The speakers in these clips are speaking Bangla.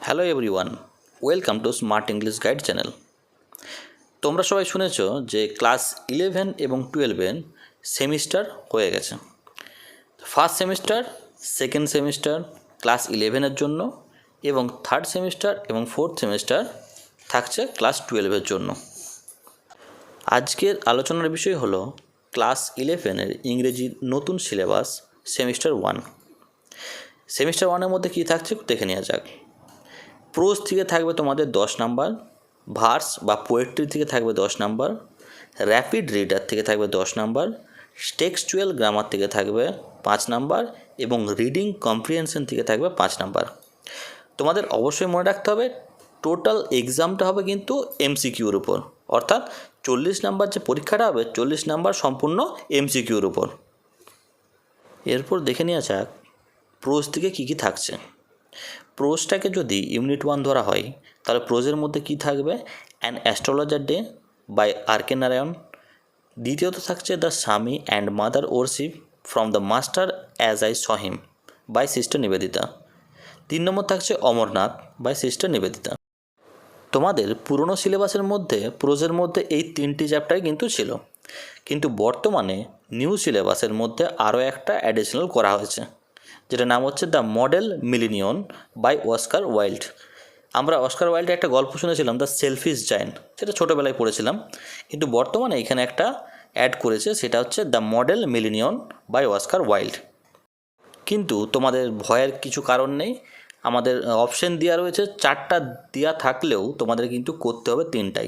Hello everyone, welcome to smart English guide channel. তোমরা সবাই শুনেছ যে ক্লাস 11 এবং 12 সেমিস্টার হয়ে গেছে। First semester, second semester class 11-এর জন্য এবং থার্ড সেমিস্টার এবং ফোর্থ সেমিস্টার থাকছে ক্লাস 12-এর জন্য। আজকের আলোচনার বিষয় হলো ক্লাস 11-এর ইংরেজি নতুন সিলেবাস সেমিস্টার 1। সেমিস্টার 1-এর মধ্যে কী থাকছে দেখে নেওয়া যাক। প্রোজ থেকে থাকবে তোমাদের 10 নাম্বার, ভার্স বা পোয়েট্রি থেকে থাকবে 10 নাম্বার, র্যাপিড রিডার থেকে থাকবে 10 নাম্বার, টেক্সচুয়াল গ্রামার থেকে থাকবে 5 নাম্বার এবং রিডিং কম্প্রিহেনশন থেকে থাকবে 5 নাম্বার। তোমাদের অবশ্যই মনে রাখতে হবে টোটাল এক্সামটা হবে কিন্তু এমসিকিউর উপর, অর্থাৎ 40 নাম্বার যে পরীক্ষাটা হবে 40 নাম্বার সম্পূর্ণ এমসিকিউর উপর। এরপর দেখে নেওয়া যাক প্রোজ থেকে কী কী থাকছে। প্রোজটাকে যদি ইউনিট 1 ধরা হয় তাহলে প্রোজের মধ্যে কি থাকবে? An astrologer day by R K. Narayan. দ্বিতীয়ত থাকছে the Swami and mother worship from the master as I saw him by sister Nivedita. 3 নম্বর থাকছে অমরনাথ বাই সিস্টার নিবেদিতা। তোমাদের পুরনো সিলেবাসের মধ্যে প্রোজের মধ্যে এই 3টি চ্যাপ্টারই কিন্তু ছিল, কিন্তু বর্তমানে নিউ সিলেবাসের মধ্যে আরও একটা অ্যাডিশনাল করা হয়েছে, যেটা নাম হচ্ছে the model millionaire by Oscar Wilde. আমরা অস্কার ওয়াইল্ডের একটা গল্প শুনেছিলাম দ্য সেলফিশ জায়ান্ট, সেটা ছোটোবেলায় পড়েছিলাম, কিন্তু বর্তমানে এখানে একটা অ্যাড করেছে, সেটা হচ্ছে the model millionaire by Oscar Wilde. কিন্তু তোমাদের ভয়ের কিছু কারণ নেই, আমাদের অপশন দেওয়া রয়েছে 4টা দেওয়া থাকলেও তোমাদের কিন্তু করতে হবে 3টাই,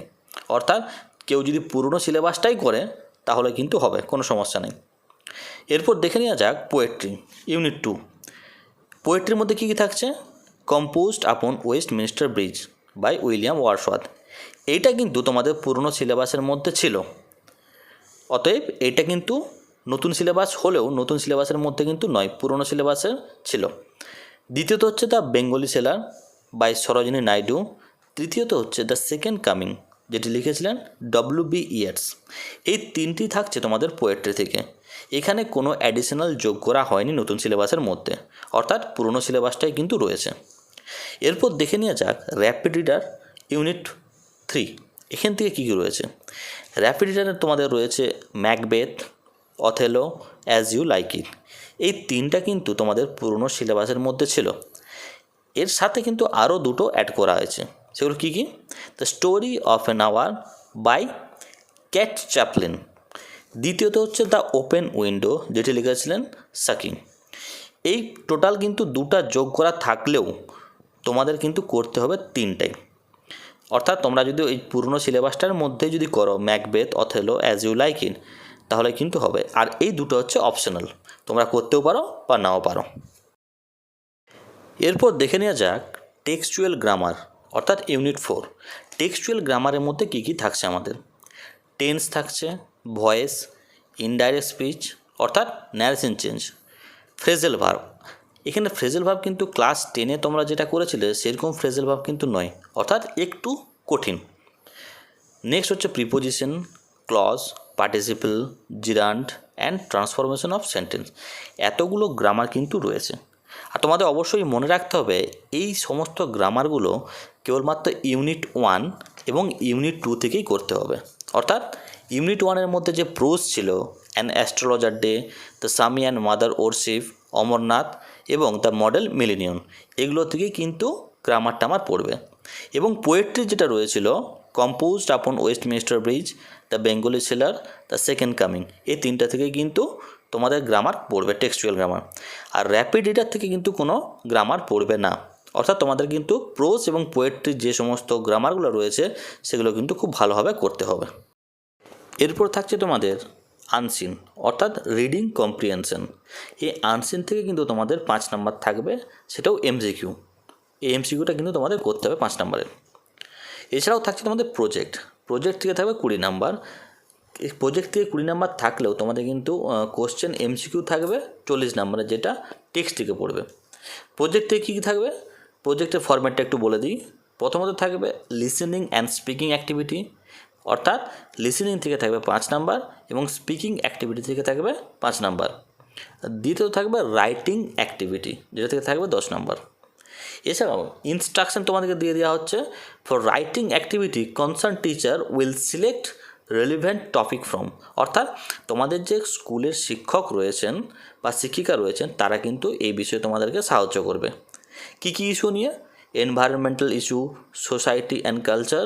অর্থাৎ কেউ যদি পুরনো সিলেবাসটাই করে তাহলে কিন্তু হবে, কোনো সমস্যা নেই। এরপর দেখে নেওয়া যাক পোয়েট্রি ইউনিট 2। পোয়েট্রির মধ্যে কী কী থাকছে? Composed upon Westminster bridge by William Wordsworth. এইটা কিন্তু তোমাদের পুরনো সিলেবাসের মধ্যে ছিল, অতএব এইটা কিন্তু নতুন সিলেবাস হলেও নতুন সিলেবাসের মধ্যে কিন্তু নয়, পুরনো সিলেবাসে ছিল। দ্বিতীয়ত হচ্ছে the bangle seller by Sarojini Naidu. তৃতীয়ত হচ্ছে দ্য সেকেন্ড কামিং, যেটি লিখেছিলেন ডব্লিউ.বি. ইয়েটস। এই 3টি থাকছে তোমাদের পোয়েট্রি থেকে। এখানে কোনো অ্যাডিশনাল যোগ করা হয়নি নতুন সিলেবাসের মধ্যে, অর্থাৎ পুরনো সিলেবাসটাই কিন্তু রয়েছে। এরপর দেখে নেওয়া যাক র্যাপিড রিডার ইউনিট 3। এখান থেকে কী কী রয়েছে? র্যাপিড রিডারে তোমাদের রয়েছে Macbeth, Othello, as you like it. এই 3টা কিন্তু তোমাদের পুরনো সিলেবাসের মধ্যে ছিল। এর সাথে কিন্তু আরও 2টো অ্যাড করা হয়েছে, সেগুলো কী কী? The story of an hour by Kate Chopin. দ্বিতীয়ত হচ্ছে দ্য ওপেন উইন্ডো, যেটি লিখেছিলেন সাকিং। এই টোটাল কিন্তু 2টা যোগ করা থাকলেও তোমাদের কিন্তু করতে হবে 3টাই, অর্থাৎ তোমরা যদি ওই পুরনো সিলেবাসটার মধ্যে যদি করো Macbeth, Othello, as you like it, তাহলে কিন্তু হবে। আর এই 2টো হচ্ছে অপশনাল, তোমরা করতেও পারো বা নাও পারো। এরপর দেখে নেওয়া যাক টেক্সচুয়াল গ্রামার অর্থাৎ ইউনিট 4। টেক্সচুয়াল গ্রামারের মধ্যে কী কী থাকছে আমাদের? টেন্স থাকছে, ভয়েস, ইনডাইরেক্ট স্পিচ অর্থাৎ ন্যারেশন চেঞ্জ, ফ্রেজাল ভার্ব। এখানে ফ্রেজাল ভার্ব কিন্তু ক্লাস 10-এ তোমরা যেটা করেছিলে সেরকম ফ্রেজাল ভার্ব কিন্তু নয়, অর্থাৎ একটু কঠিন। নেক্সট হচ্ছে preposition, clause, participle, gerund and transformation of sentence. এতগুলো গ্রামার কিন্তু রয়েছে, আর তোমাদের অবশ্যই মনে রাখতে হবে এই সমস্ত গ্রামারগুলো কেবলমাত্র ইউনিট 1 এবং ইউনিট 2 থেকেই করতে হবে। অর্থাৎ ইউনিট 1-এর মধ্যে যে প্রোজ ছিল an astrologer day, the Swami and mother worship, Amarnath এবং দ্য মডেল মিলেনিয়ন, এগুলো থেকেই কিন্তু গ্রামারটা আমার পড়বে। এবং পোয়েট্রি যেটা রয়েছিল composed upon Westminster bridge, the bangle seller, the second coming, এই 3টা থেকেই কিন্তু তোমাদের গ্রামার পড়বে, টেক্সচুয়াল গ্রামার। আর র্যাপিড রিডার থেকে কিন্তু কোনো গ্রামার পড়বে না, অর্থাৎ তোমাদের কিন্তু প্রোজ এবং পোয়েট্রির যে সমস্ত গ্রামারগুলো রয়েছে সেগুলো কিন্তু খুব ভালোভাবে করতে হবে। এরপর থাকছে তোমাদের আনসিন অর্থাৎ রিডিং কম্প্রিহেনশন। এই আনসিন থেকে কিন্তু তোমাদের 5 নাম্বার থাকবে, সেটাও এমসিকিউ। এই এমসিকিউটা কিন্তু তোমাদের করতে হবে 5 নাম্বারের। এছাড়াও থাকছে তোমাদের প্রজেক্ট থেকে থাকবে 20 নাম্বার। এই প্রজেক্ট থেকে 20 নাম্বার থাকলেও তোমাদের কিন্তু কোশ্চেন এমসিকিউ থাকবে 40 নাম্বারের, যেটা টেক্সট থেকে পড়বে। প্রজেক্ট থেকে কী কী থাকবে? প্রজেক্টের ফরম্যাটটা একটু বলে দিই। প্রথমত থাকবে লিসেনিং অ্যান্ড স্পিকিং অ্যাক্টিভিটি, অর্থাৎ লিসেনিং থেকে থাকবে 5 নাম্বার এবং স্পিকিং অ্যাক্টিভিটি থেকে থাকবে 5 নাম্বার। দ্বিতীয়ত থাকবে রাইটিং অ্যাক্টিভিটি, যেটা থেকে থাকবে 10 নাম্বার। এছাড়াও ইনস্ট্রাকশন তোমাদেরকে দিয়ে দেওয়া হচ্ছে, for writing activity concern teacher will select relevant topic from, অর্থাৎ তোমাদের যে স্কুলের শিক্ষক রয়েছেন বা শিক্ষিকা রয়েছেন তারা কিন্তু এই বিষয়ে তোমাদেরকে সাহায্য করবে। কী কী ইস্যু নিয়ে? Environmental issue, society and culture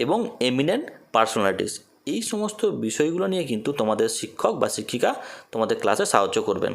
এবং এমিনেন্ট পার্সোনালিটিস, এই সমস্ত বিষয়গুলো নিয়ে কিন্তু তোমাদের শিক্ষক বা শিক্ষিকা তোমাদের ক্লাসে সাহায্য করবেন।